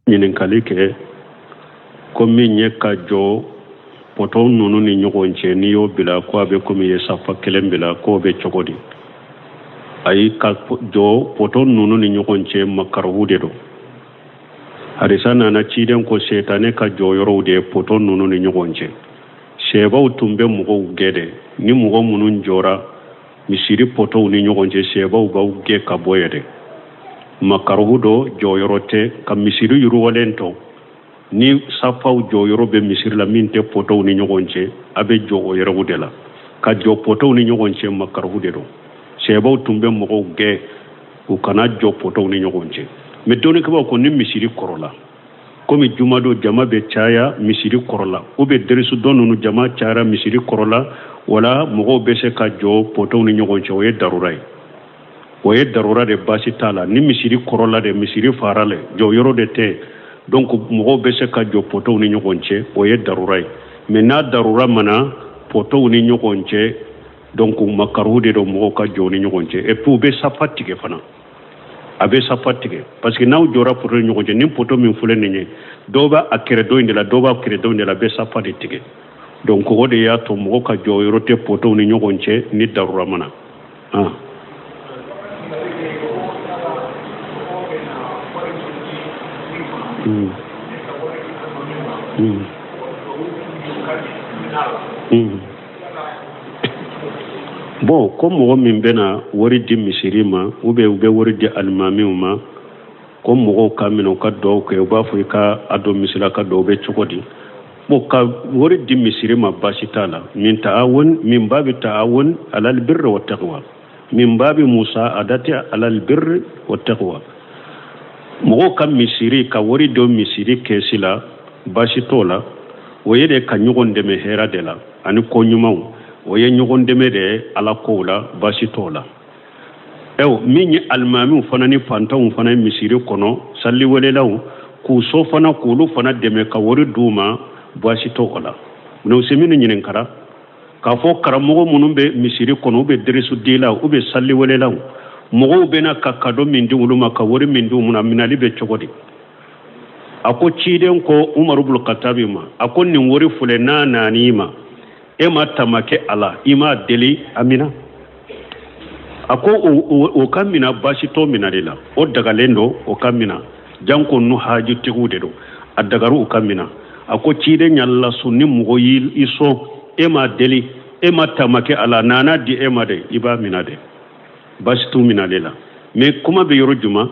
ɲininkali kɛ ko min ye ka jɔ poto ninnu ni ɲɔgɔn cɛ n'i y'o bila ko a bɛ komi ye safa kelen bila k'o bɛ cogo di ayi ka jɔ poto ninnu ni ɲɔgɔn cɛ makaruhu de don harisa nana ciden ko setane ka jɔyɔrɔw de poto ninnu ni ɲɔgɔn cɛ sɛbaw tun bɛ mɔgɔw gɛ dɛ ni mɔgɔ minnu jɔra misiri potow ni ɲɔgɔn cɛ sɛbaw b'aw gɛ ka bɔ yɛrɛ makaruhu do jɔyɔrɔ tɛ ka misiri yiriwalen tɔ ni safaw jɔyɔrɔ bɛ misiri la min tɛ potow ni ɲɔgɔn cɛ a bɛ jɔ o yɔrɔw de la ka jɔ potow ni ɲɔgɔn cɛ makaruhu de don sɛbaw tun bɛ mɔgɔw gɛ u kana jɔ potow ni ɲɔgɔn cɛ mais dɔnnikɛbaw ko ni misiri kɔrɔla komi juma do jama bɛ caya misiri kɔrɔla u bɛ derisu dɔ ninnu jama cayara misiri kɔrɔla wala mɔgɔw bɛ se ka jɔ potow ni ɲɔgɔn cɛ o ye darura ye o ye darura de baasi t'a la ni misiri kɔrɔla de misiri fara le jɔyɔrɔ de tɛ donc mɔgɔw bɛ se ka jɔ potow ni ɲɔgɔn cɛ o ye darura ye mais n'a darura mana potow ni ɲɔgɔn cɛ donc makaruhu de don mɔgɔw ka jɔ ni ɲɔgɔn cɛ et puis u bɛ safa tigɛ fana a bɛ safa tigɛ parce que n'aw jɔra poto ni ɲɔgɔn cɛ ni poto min filɛ nin ye dɔw b'a kɛrɛ dɔ in de la dɔw b'a kɛrɛ dɔ in de la a bɛ safa de tigɛ donc o de y'a to mɔgɔ ka jɔyɔrɔ tɛ potow ni ɲɔgɔn cɛ ni darura mana bon ko mɔgɔ min bɛna wari di misiri ma ou bien u bɛ wari di alimamiw ma ko mɔgɔw ka minɛ u ka duwawu kɛ u b'a fɔ i ka a dɔn misira ka duwawu bɛ cogo di bon ka wari di misiri ma baasi t'a la min babi ta'awun alal birri wa taqwa min babi musa'adati alal birri wa taqwa mɔgɔw ka misiri ka wari dɔ misiri kɛsi la baasi t'o la o ye de ka ɲɔgɔn dɛmɛ hɛra de la ani ko ɲumanw o ye ɲɔgɔn dɛmɛ de ye ala kow la baasi t'o la min ye alimamiw fana ni fantanw fana ye misiri kɔnɔ saliwelelaw k'u so fana k'olu fana dɛmɛ ka wari d'u ma baasi t'o la n'o se minnu ɲininkara k'a fɔ karamɔgɔ minnu bɛ misiri kɔnɔ u bɛ derisu dilaw u bɛ saliwelelaw mɔgɔw bɛna ka kado min di olu ma ka wari min di u ma minali bɛ cogo di a ko ciden ko umaru bul katabi ma a ko nin wari filɛ n'a nani ma e ma tamakɛ a la i m'a deli a mina a ko o ka mina baasi t'o minali la o dagalen don o ka mina janko nu hajitigiw de don a dagaru u ka mina a ko ciden yalla so ni mɔgɔ y'i sɔn e ma deli e ma tamakɛ a la nana di e ma de i b'a mina de baasi t'u minale la mais kuma bɛ yɔrɔ juma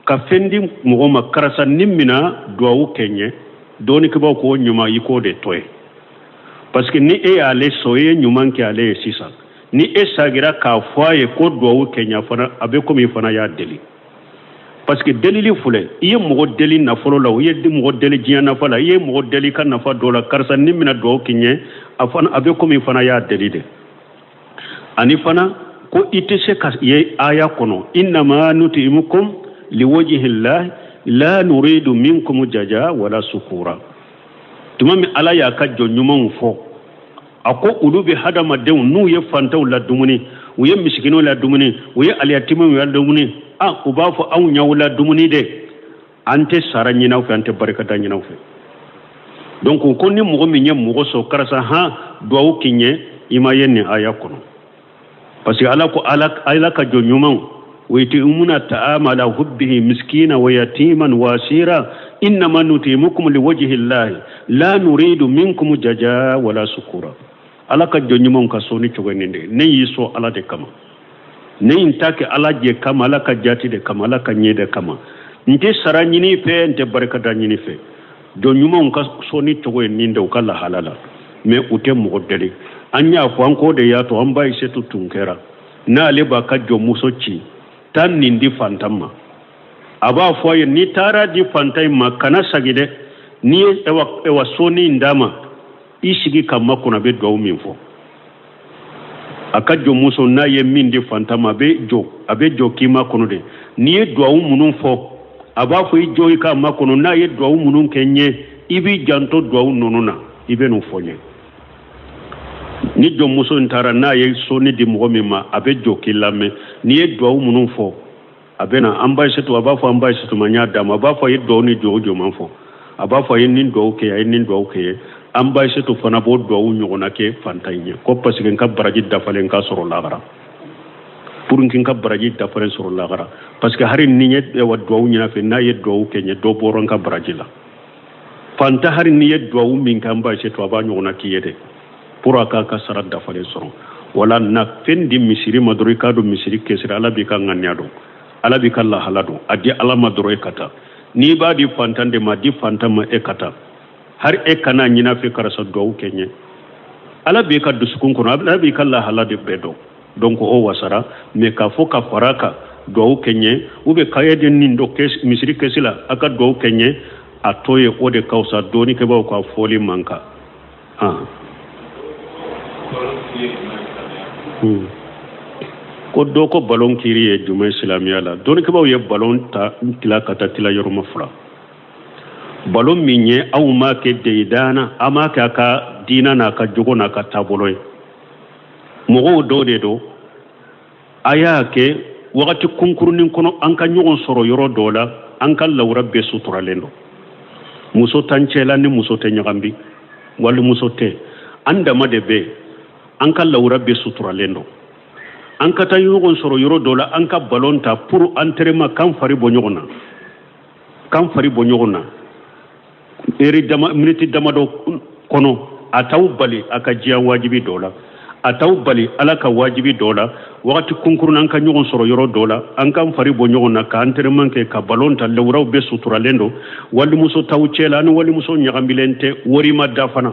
ka fɛn di mɔgɔ ma karisa ni mina duwawu kɛ ɲɛ dɔɔnikɛbaw k'o ɲuman i k'o de tɔ ye parce que ni e y'ale sɔn e ye ɲuman kɛ ale ye sisan ni e sagira k'a fɔ a ye ko duwawu kɛ ɲɛ fana a bɛ komi i fana y'a deli parce que delili filɛ i ye mɔgɔ deli nafolo la i ye mɔgɔ deli diɲɛ nafa la i ye mɔgɔ deli ka nafa dɔ la karisa ni mina duwawu kɛ ɲɛ a bɛ komi i fana y'a deli de ani fana ko i tɛ se ka ye aya kɔnɔ innama nutimukum liwajhillahi la nuridu minkum jaza wala sukura tuma min ala y'a ka jɔ ɲumanw fɔ a ko olu bɛ hadamadenw n'u ye fantanw la dumuni u ye misikinɛw la dumuni u ye aliyatimaw la dumuni u b'a fɔ anw ɲaw la dumuni de an tɛ sara ɲinaw fɛ an tɛ barikada ɲinaw fɛ donc ko ni mɔgɔ min ye mɔgɔ sɔn karisa duwawu k'i ɲɛ i ma ye nin aya kɔnɔ parce que ala ko ala ka jɔ ɲumanw ويطعمون الطعام على حبه مسكينا ويتيما واسيرا انما نطعمكم لوجه الله لا نريد منكم جزاء ولا شكورا ala ka jɔ ɲumanw ka sɔn ni cogo nin de ne y'i sɔn ala de kama ne in ta kɛ ala jɛ kama ala ka jati de kama ala ka ɲɛ de kama n tɛ sara ɲini fɛ n tɛ barikada ɲini fɛ jɔ ɲumanw ka sɔn ni cogo nin de u ka lahala la mais u tɛ mɔgɔ deli an y'a fɔ an ko de y'a to an b'a setu tun kɛra n'ale b'a ka jɔ muso ci tan nin di fantan ma a b'a fɔ a ye n'i taara di fantan ma kana sagi dɛ n'i ye ewa sɔnni in d'a ma i sigi ka makɔnɔ a bɛ duwawu min fɔ a ka jɔ muso n'a ye min di fantan ma a bɛ jɔ k'i makɔnɔ de n'i ye duwawu minnu fɔ a b'a fɔ i jɔ i ka makɔnɔ n'a ye duwawu minnu kɛ ɲɛ i b'i janto duwawu ninnu na i bɛ n'u fɔ ɲɛ ni jɔnmuso in taara n'a ye sɔnni di mɔgɔ min ma a bɛ jɔ k'i lamɛn n'i ye duwawu minnu fɔ abena ambassador abafo ambassador manya dama abafo yido ni jojo manfo abafo yin do ke yin do ke ambassador fana bo do nyona ke fantanye ko parce que ka baraji dafalen ka soro lagara pour nkin ka baraji dafalen soro lagara parce que harin ni yed wa do nyina fe na yed do ke nye do boron ka baraji la fanta harin ni yed do min ka ambassador ba nyona ki yede pour aka ka sarat dafalen soro wala na fendi misiri maduri kado misiri kesira ala bi ka nganyado ala bi kala halado adi ala maduro ekata ni ba di fantande ma di fantama ekata har ekana nyina fe karasa do kenye ala bi ka dusukun kono ala bi kala halade bedo donc o wasara me ka foka faraka do kenye ube kayede nindo kes misiri kesila aka do kenye atoye ode kausa doni ke ba ko foli manka ko do ko balon kiri e juma islamiya la don ke baw ye balon ta kila kata tila yoruma fura balon minye aw ma ke deidana ama ka ka dina na ka jogo na ka taboloy mo do de do aya ke wakati kunkurnin kono an ka nyogon soro yoro dola an ka lawra be sutura lendo muso tancela ni muso te nyagambi wal muso te anda ma de be an ka lawra be sutura lendo an ka ta yogon soro yoro dola an ka balon ta pour entraînement kan fari bonyogona eri dama minute dama do kono ataw bali aka jiya wajibi dola ataw bali alaka wajibi dola wakati kunkurun an ka yogon soro yoro dola an kan fari bonyogona ka entraînement ke ka balon ta lawra be sutura lendo wali muso tawcela ni wali muso nyagambilente wori madda fana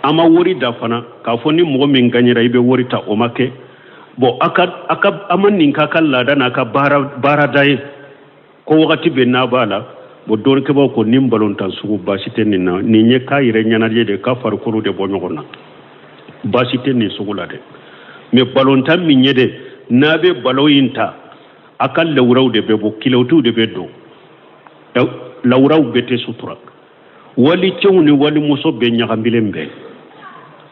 ama wori da fana ka fo ni mo min ganyira ibe wori ta o make bo aka aman nin ka kala da na ka bara dai ko wakati be na bala bo dor ke ba ko nim balon tan su basite ni na ni nye ka ire nyana de ka far ko de bo nyogona basite ni sugula de me balon tan min nyede na be baloyinta aka lawraw de be bo kilawtu de be do lawraw bete sutura wali cewni wali muso be nyagambilembe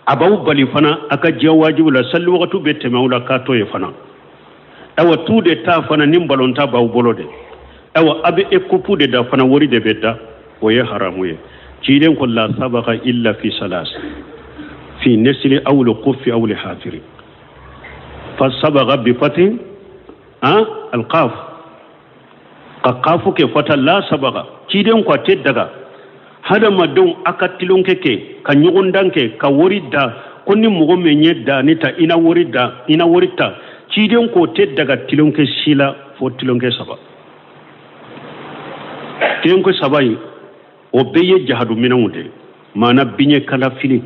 abaw bali fana aka jiya wajibu la sallu waqtu be temawla ka toye fana awa tude ta fana nim balonta baw bolode awa abi ekupu de da fana wori de bedda o ye haramu ye ciden ko la sabaqa illa fi salas fi nasli aw al quf aw al hafiri fa sabaqa bi fatin al qaf qafu ke fata la sabaqa ciden ko te daga hada madon aka tilonke ka nyugundanke ka worida konni mugo menye da nita ina worita ciden ko te daga tilonke sila fo tilonke saba tilonke sabai o beye jahadu minawde mana binye kala fili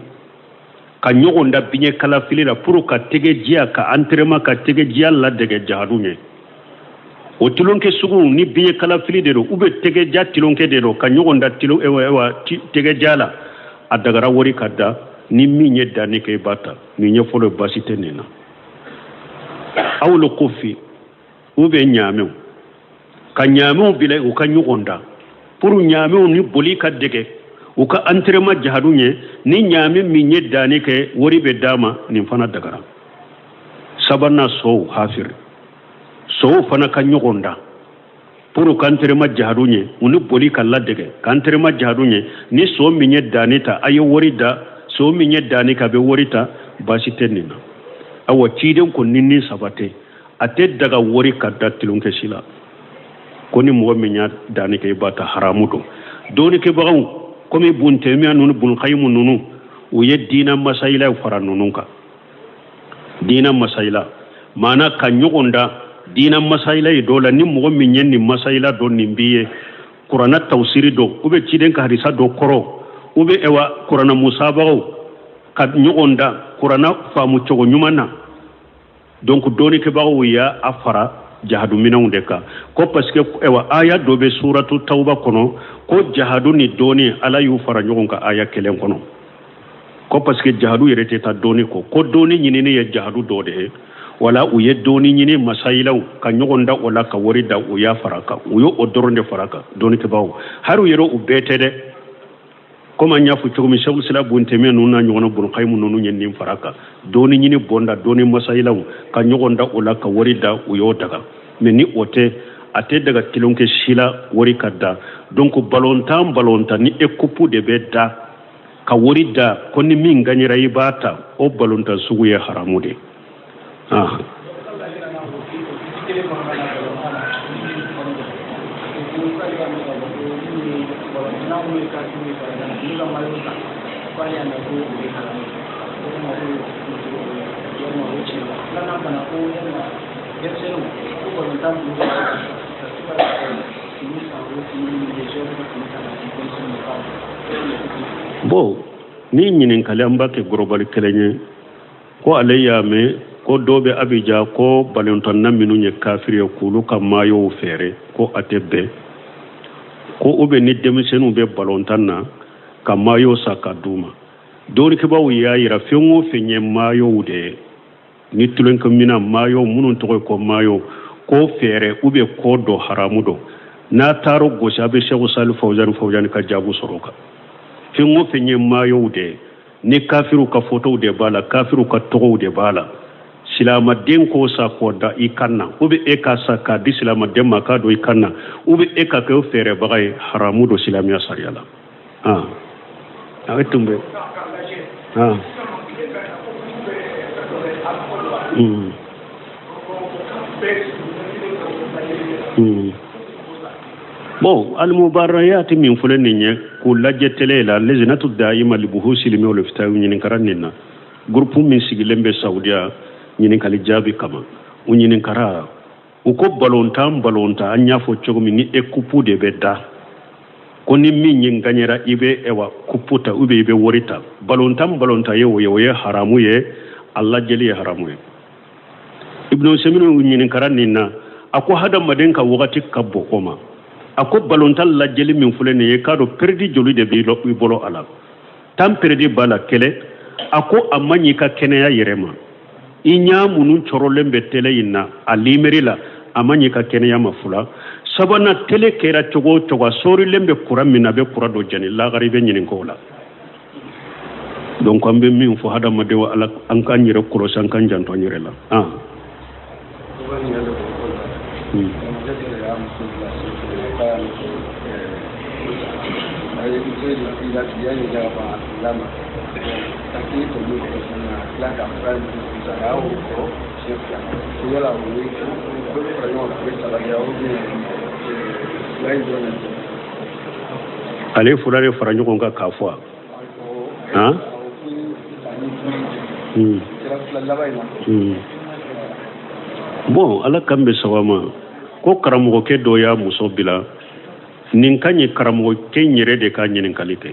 ka nyugunda binye kala fili la pour ka tege jia ka entraînement ka tege jia la dege jahadu nye o tilonke sugu ni biye kala fili de do ube tege ja tilonke de do ka nyogonda tilo ewa tege jala adagara wori kadda ni minye dani ke bata ni nye folo basite nena awlo kofi ube nyameu ka nyameu bile u ka nyogonda pour nyameu ni boli ka dege u ka entraînement jahadu nye ni nyame minye dani ke wori be dama ni fana dagara sabana so hafir so fana ka nyogonda pour kantere ma jahadunye uni boli kala dege kantere ma jahadunye ni so minye danita ayo worida so minye danika be worita basite nina awa ciden ko ninni sabate ate daga wori kadda tilunke sila koni mo minya danika ibata haramudo doni ke bagaw komi bunte mi anunu bun khaymu nunu o yeddina masaila faranununka dina masaila mana ka nyogonda dina masaila dola ni mo min yenni masaila do nimbiye qur'ana tawsiri do ube ciden ka hadisa do koro ube ewa qur'ana musabago kad nyogonda qur'ana famu cogo nyumana donc doni ke bawo ya afara jahadu minawde ka ko parce que ewa aya do be suratu tauba kono ko jahadu ni doni ala yu fara nyogon ka aya kelen kono ko parce que jahadu yerete ta doni ko doni nyini ne ya jahadu do de wala u yeddoni nyini masailaw ka nyogonda wala ka worida u ya faraka u yo odoronde faraka doni ke bawo haru yero u betede koma nyafu cogomi shawul sila bunte me nuna nyogono bun khaymu nunu nyenni faraka doni nyini bonda doni masailaw ka nyogonda wala ka worida u yo daga mais ni ote ate daga tilonke shila wori kadda donc balontan ni ekupu de bedda ka wori da konni min ganyira ibata o balontan sugu ya haramu de bon ni ɲininkali an b'a kɛ gorobali kelen ye ko ale y'a mɛn ko dɔw bɛ abija ko balentɔnna minnu ye kafiri ye k'olu ka maayow fɛɛrɛ ko a tɛ bɛn ko u bɛ ni denmisɛnninw bɛ balontan na ka maayo sa ka d'u ma dɔɔnikɛbaw y'a yira fɛn o fɛn ye maayow de ye ni tulonkɛmina maayo minnu tɔgɔ ye ko maayo ko fɛɛrɛ u bɛ ko dɔ haramu dɔ n'a taara gosi a bɛ Sheikh Sali Fawzani ka jaabu sɔrɔ o kan fɛn o fɛn ye maayow de ye ni kafiru ka fotow de b'a la kafiru ka tɔgɔw de b'a la silamaden ko sa k'o da i kan na ou bien e ka sa k'a di silamaden ma k'a don i kan na ou bien e ka kɛ o fɛɛrɛbaga ye haramu don silamɛya sariya la a bɛ tun bɛ bon almubarayati min fule nin ye k'u lajɛ tele la lezinatu daima libuhusi limɛ olu fitaw ɲininkara nin na groupe min sigilen bɛ saudiya ɲininkali jaabi kama u ɲininkara u ko balontan an y'a fɔ cogo min ni ekupu de bɛ da ko ni min ye gagnera i bɛ kupu ta ou bien i bɛ wari ta balontan ye o ye haramu ye Allah jeli ye haramu ye ibnu seminu ɲininkara nin na a ko hadamaden ka wagati ka bon o ma a ko balontan lajɛli min filɛ nin ye k'a dɔn perdi joli de b'i bolo a la tan perdi b'a la kɛlɛ a ko a man ɲi ka kɛnɛya yɛrɛ ma i ɲa minnu cɔrɔlen bɛ tele in na a limeri la a man ɲi ka kɛnɛya ma fula sabanan tele kɛra cogo o cogo a sɔrilen bɛ kura min na a bɛ kura dɔ jani lagari bɛ ɲininka o la donc an bɛ min fɔ hadamaden wa ala an k'an yɛrɛ kɔlɔsi an k'an janto an yɛrɛ la ale fura de fara ɲɔgɔn kan k'a fɔ bon ala kan bɛ sabama ko karamɔgɔkɛ dɔ y'a muso bila nin ka ɲi karamɔgɔkɛ yɛrɛ de ka ɲininkali kɛ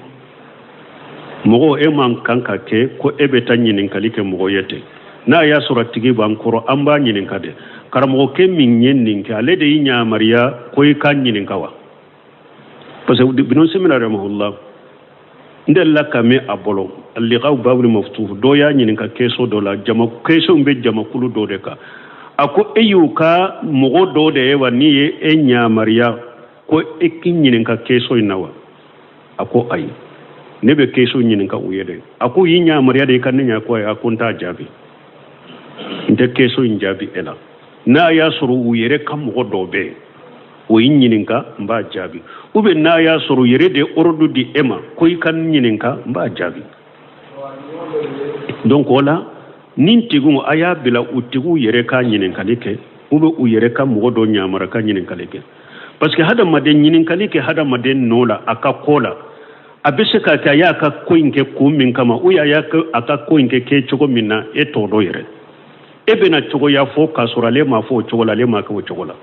mɔgɔ e man kan ka kɛ ko e bɛ taa ɲininkali kɛ mɔgɔ ye ten n'a y'a sɔrɔ tigi b'an kɔrɔ an b'a ɲininka de karamɔgɔkɛ min ye nin kɛ ale de y'i ɲamariya ko i ka ɲininka wa parce que binu semina rahimahullah n delila ka mɛn a bolo liqaw babul maftuh dɔ y'a ɲininka keso dɔ la keso bɛ jamakulu dɔ de kan a ko e y'u ka mɔgɔ dɔ de ye wa n'i ye e ɲamariya ko e k'i ɲininka keso in na wa a ko ayi ne bɛ keso ɲininka u ye dɛ a ko y'i ɲamariya de i ka ne ɲa ko a ko n t'a jaabi n tɛ keso in jaabi e la n'a y'a sɔrɔ u yɛrɛ ka mɔgɔ dɔw bɛ yen o y'i ɲininka n b'a jaabi ou bien n'a y'a sɔrɔ u yɛrɛ de ordre di e ma ko i ka n ɲininka n b'a jaabi donc o la nin tigiw a y'a bila u tigiw yɛrɛ ka ɲininkali kɛ ou bien u yɛrɛ ka mɔgɔ dɔ ɲamara ka ɲininkali kɛ parce que hadamaden ɲininkali kɛ hadamaden nɔ la a ka ko la a bɛ se k'a kɛ a y'a ka ko in kɛ kun min kama ou bien a ka ko in kɛ cogo min na e t'o dɔn yɛrɛ e bɛna cogoya fɔ k'a sɔrɔ ale m'a fɔ o cogo la ale m'a kɛ o cogo la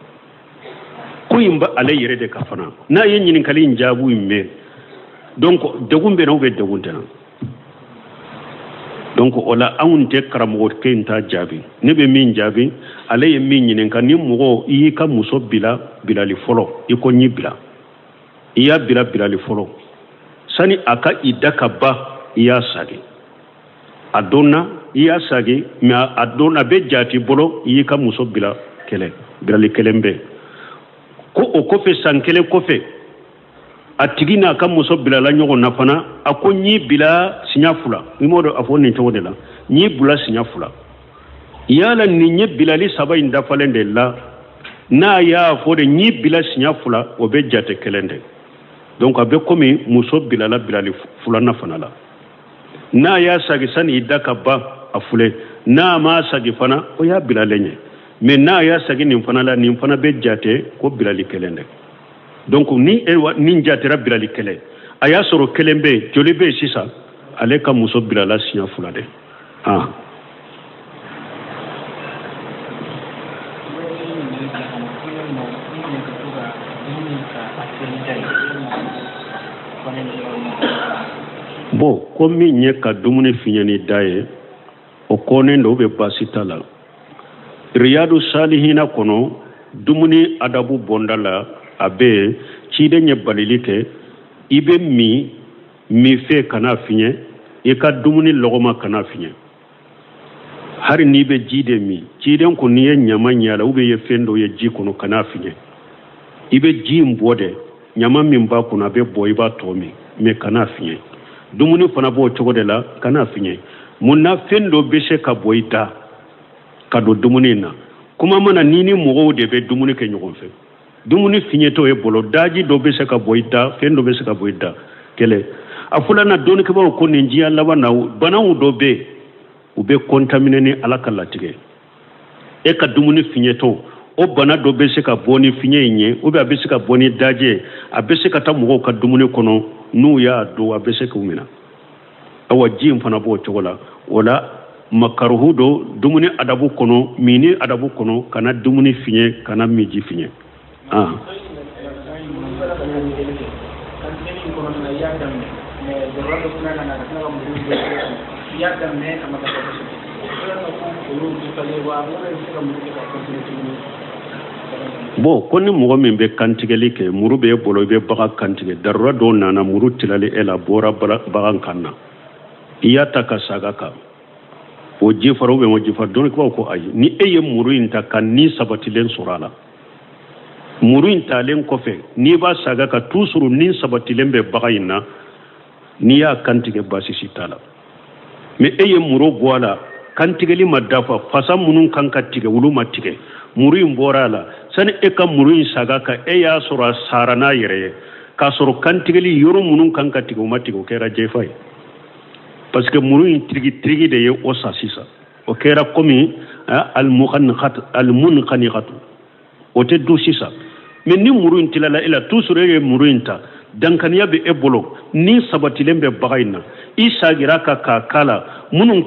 ko in ba ale yɛrɛ de ka fana n'a ye ɲininkali in jaabi in mɛn donc degun bɛ na ou bien degun tɛ na donc o la anw tɛ karamɔgɔkɛ in ta jaabi ne bɛ min jaabi ale ye min ɲininka ni mɔgɔ i y'i ka muso bila bilali fɔlɔ i ko ɲi bila i y'a bila bilali fɔlɔ sani a ka i da ka ban i y'a sagi a donna i y'a sagi mais a donna a bɛ jaati bolo i y'i ka muso bila kɛlɛ bilali kelen bɛ ko o kɔfɛ san kelen kɔfɛ a tigi n'a ka muso bilala ɲɔgɔn na fana a ko ɲi bila siɲɛ fila i m'o dɔn a fɔ nin cogo de la ɲi bila siɲɛ fila yala nin ye bilali saba in dafalen de la n'a y'a fɔ de n'i bila siɲɛ fila o bɛ jate kelen de donc a bɛ komi muso bilala bilali filanan fana la n'a y'a sagi sani i da ka ban a fule n'a ma sagi fana o y'a bilalen ye mais n'a y'a sagi nin fana la nin fana bɛ jate ko bilali kelen de donc ni jatera bilali kelen a y'a sɔrɔ kelen bɛ yen joli bɛ yen sisan ale ka muso bilala siɲɛ fila de bon ko min ye ka dumuni fiɲɛni da ye o kɔnnen do bɛ baasi t'a la riyadu salihina kɔnɔ dumuni adabu bɔnda la a bɛ ciden ye balili kɛ i bɛ min fɛ kana fiɲɛ i ka dumuni lɔgɔma kana fiɲɛ hari n'i bɛ ji de min ciden ko n'i ye ɲama ɲala ou bien i ye fɛn dɔ ye ji kɔnɔ kana fiɲɛ i bɛ ji in bɔ dɛ ɲama min b'a kɔnɔ a bɛ bɔ i b'a tɔ min mais kana fiɲɛ dumuni fana b'o cogo de la kana fiɲɛ mun na fɛn dɔ bɛ se ka bɔ i da ka don dumuni na kuma mana ni mɔgɔw de bɛ dumuni kɛ ɲɔgɔn fɛ dumuni fiɲɛtɔ ye bolo daji dɔ bɛ se ka bɔ i da fɛn dɔ bɛ se ka bɔ i da kɛlɛ a fɔlana dɔnnikɛbaaw ko nin diɲɛ laban na banaw dɔ bɛ yen u bɛ contaminer ni ala ka latigɛ e ka dumuni fiɲɛtɔ o bana dɔ bɛ se ka bɔ ni fiɲɛ in ye ou bien a bɛ se ka bɔ ni daji ye a bɛ se ka taa mɔgɔw ka dumuni kɔnɔ n'u y'a don a bɛ se k'u minɛ awa ji in fana b'o cogo la o la makaruhu do dumuni adabu kɔnɔ mini adabu kɔnɔ kana dumuni fiɲɛ kana min ji fiɲɛ bon ko ni mɔgɔ min bɛ kantigɛli kɛ muru bɛ e bolo i bɛ bagan kantigɛ darura dɔw nana muru tilali e la bɔra bagan kan na i y'a ta ka saga kan o ji fara ou bien o ji fara dɔnnikɛbaw ko ayi ni e ye muru in ta ka ni sabatilen sɔrɔ a la muru in talen kɔfɛ n'i b'a saga ka toujours ni sabatilen bɛ bagan in na n'i y'a kantigɛ baasi si t'a la mais e ye muru bɔ a la kantigɛli ma dafa fasa minnu kan ka tigɛ olu ma tigɛ muru in bɔra a la sani e ka muru in saga kan e y'a sɔrɔ a sara n'a yɛrɛ ye k'a sɔrɔ kantigɛli yɔrɔ minnu kan ka tigɛ o ma tigɛ o kɛra jɛfa ye parce que muru in tirigi de ye o sa sisan o kɛra komi almunqaniqatu o tɛ dun sisan mais ni muru in tilala e la toujours e ye muru in ta dankaniya bɛ e bolo ni sabatilen bɛ bagan in na i sagira ka k'a kala minnu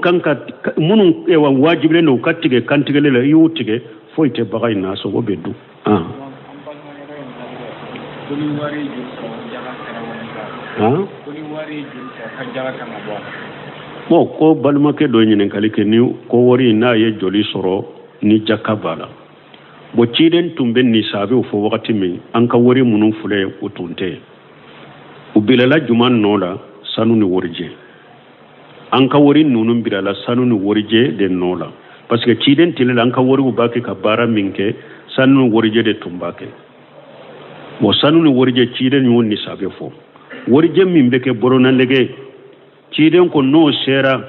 wajibilen don u ka tigɛ kantigɛli la i y'u tigɛ foyi tɛ bagan in na a sogo bɛ dun bon ko balimakɛ dɔ ɲininkali kɛ ni ko wari n'a ye joli sɔrɔ ni jaka b'a la bon ciden tun bɛ nisaabiw fɔ wagati min an ka wari minnu filɛ o tun tɛ u bilala juma nɔ la sanu ni warijɛ an ka wari ninnu bilala sanu ni warijɛ de nɔ la parce que ciden tilela an ka wariw b'a kɛ ka baara min kɛ sanu ni warijɛ de tun b'a kɛ bon sanu ni warijɛ ciden y'o nisaabe fɔ warijɛ min bɛ kɛ bɔrɔnalɛgɛ ciden ko n'o sera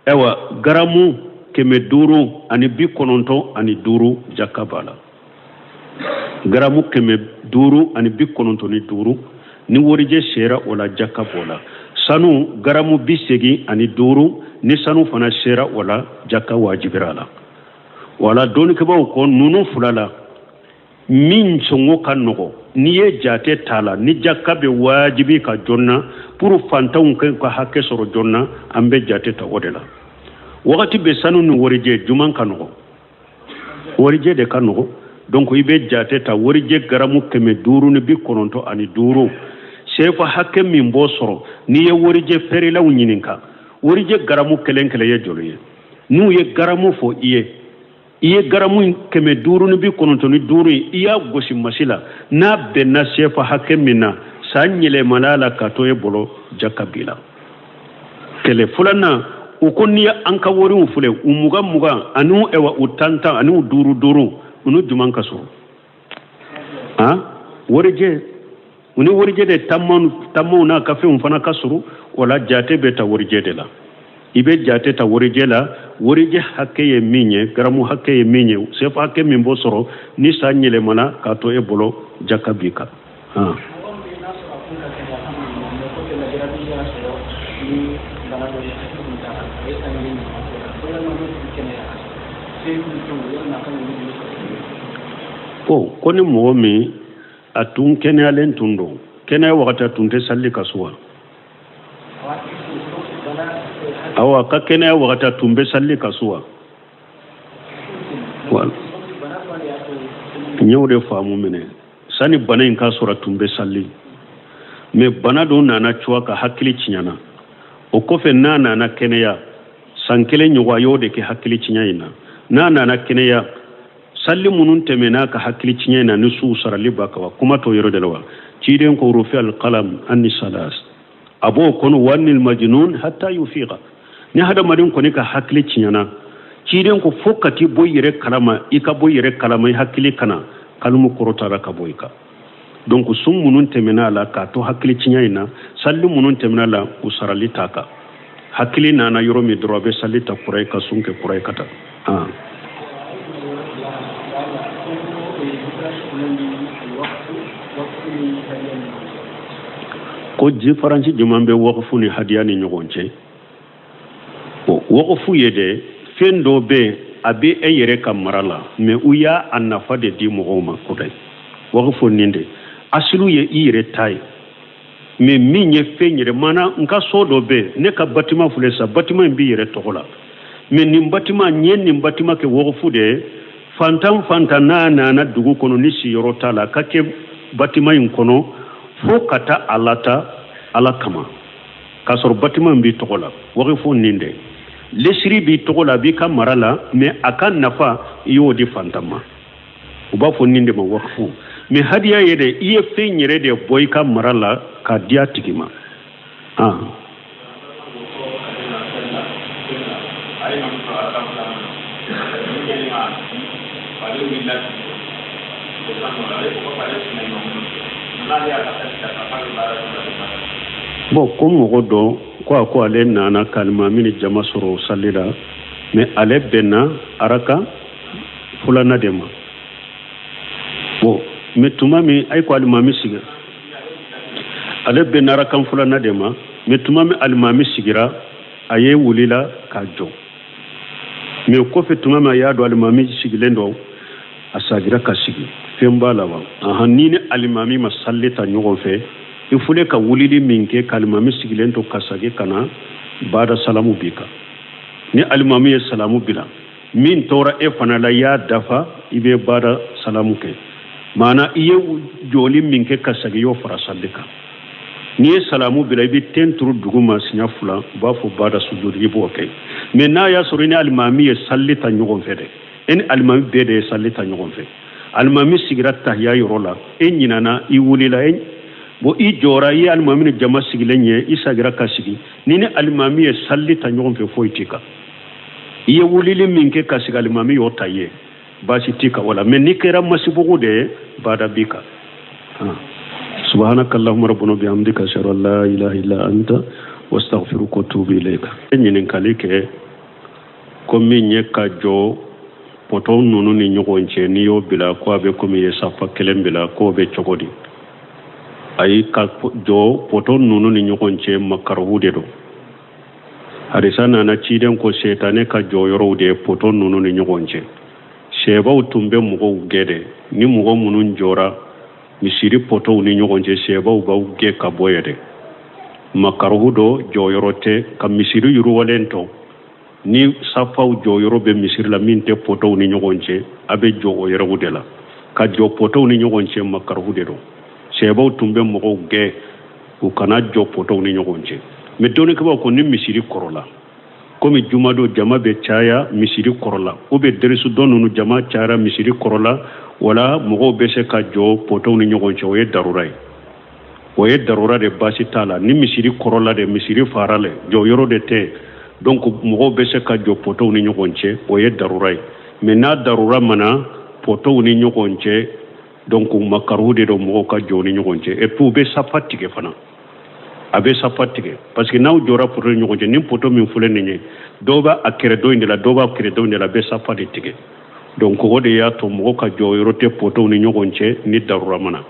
ewa garamu 595 jaka b'a la garamu 595 ni warijɛ sera o la jaka b'o la sanu garamu 85 ni sanu fana sera o la jaka wajibira la wala dɔnnikɛbaw ko ninnu fila la min sɔngɔ ka nɔgɔ n'i ye jate t'a la ni jaka bɛ wajibi ka jɔnna pour fantanw ka hakɛ sɔrɔ jɔnna an bɛ jate ta o de la wagati bɛ sanu ni warijɛ juman ka nɔgɔ warijɛ de ka nɔgɔ donc i bɛ jate ta warijɛ garamu 595 sefa hakɛ min b'o sɔrɔ n'i ye warijɛ feerelaw ɲininka warijɛ garamu kelen kelen ye joli ye n'u ye garamu fɔ i ye garamu 595 i y'a gosi masi la n'a bɛnna sefa hakɛ min na san yɛlɛmala la ka to e bolo jaka b'i la kɛlɛ filanan u ko n'i ye an ka wariw filɛ u mugan ani u tan ani u duuru u ni juman ka sɔrɔ warijɛ u ni warijɛ de tammaw n'a ka fɛnw fana ka sɔrɔ o la jate bɛ ta warijɛ de la i bɛ jate ta warijɛ la worije hakke ye minye garamu hakke ye minye sefa hakke min bo soro ni sa nyele mana ka to e bolo jakabika ko ni mo mi atun kene alen tundo kene wakata tunte salli kaswa awa ka kene wakata tumbe salli kaswa wal nyawde faamu mene sani bana in ka sura tumbe salli me bana do nana chwa ka hakili chinyana o kofe nana na kene ya sankele nywa yode ke hakili chinyana nana na kene ya salli munun temena ka hakili cinyena ni su sarali bakawa kuma to yoro delwa ciden ko rufi al qalam anni salas abo kono wanil majnun hatta yufiqa ni hada madin ko ni ka hakili cinyana ciden ko fokati boyire kalama ika boyire kalama hakili kana kalmu korota raka boyka donc sum munun temena la ka to hakili cinyena salli munun temena la usarali taka hakili nana yoro mi drobe salli ta kurai ka sunke kurai kata ko jifaranci juman be waqfu ni hadiya ni nyogonce waqfu yede fendo be abi eyere kamarala me uya annafa de di mogoma kodai waqfu ninde asilu ye ire tai me minye fenyere mana nka sodo be ne ka batima fulesa batima bi yere tokola me nim batima nyen nim batima ke waqfu de fantana na dugu kono ni si yoro tala kake batima in kono fo kata alata ala kama kasor batima bi tokola waqi fo ninde lesri bi tokola bi ka marala me akan nafa yo di fantama uba fo ninde ma waqfu me hadiya yede iye fenyere de boy ka marala ka dia tigima bon comme godo ko ale nana kalma mini jama soro salida mais ale benna araka fulana dema bon mais tumami ay ko almami sigira ale benna araka fulana dema mais tumami almami sigira aye wulila ka jo mais ko fe tumami ya do almami sigilendo asagira ka sigi femba lawa nini alimami masallita nyogon fe ifule ka wulili minke kalimami sigilen to kasage kana bada salamu bika ni alimami ya salamu bila min tora e fanala ya dafa ibe bada salamu ke mana iye joli minke kasage yo fara sallika ni salamu bila ibe tenturu duguma sinya fula ba fo bada sujudi ibo ke me na ya sorini alimami ya sallita nyogon fe de en alimami be de sallita nyogon fe almami sigira tahya yorola enyinana iwulila bo i jora yi almami jama sigilenye isagira kasigi nini almami salli ta nyogon fe foitika iye wulili minke kasiga almami yotaye basi tika wala men nikera masibugo de bada bika subhanakallahumma rabbuna bihamdika ashhadu an la ilaha illa anta wastaghfiruka wa atubu ilayka enyinin kalike ko minye ka jo poto nunu ni nyogonche ni yo bila ko abe komi ye safa kelen bila ko be chogodi ay ka jo poto nunu ni nyogonche makarhude do harisana na chiden ko setane ka jo yorode poto nunu ni nyogonche sheba utumbe mugo ugede ni mugo munun jora misiri poto ni nyogonche sheba uba uge ka boyede makarhudo jo yorote ka misiri yuru walento ni safaw jo yorobe misir la minte poto ni nyogonche abe jo o yoro la ka jo poto ni nyogonche makar hudero sebo tumbe mo ge u kana jo poto ni nyogonche me doni ko ko ni misiri korola komi jumado jama be chaya misiri korola o be derisu donunu jama chara misiri korola wala mo be se ka jo poto ni nyogonche o ye darura de basi tala ni misiri korola de misiri farale jo yoro de te donc mo be se ka jo poto ni nyogonche o ye darurai mais na darura mana poto ni nyogonche donc makarude do mo ka jo ni nyogonche et pour be safatige fana a bɛ safa tigɛ parce que n'aw jɔra poto ni ɲɔgɔn cɛ ni poto min filɛ nin ye dɔw b'a kɛrɛ dɔ in de la dɔw b'a kɛrɛ dɔ in de la a bɛ safa de tigɛ donc o de y'a to mɔgɔ ka jɔ yɔrɔ tɛ potow ni ɲɔgɔn cɛ ni darura mana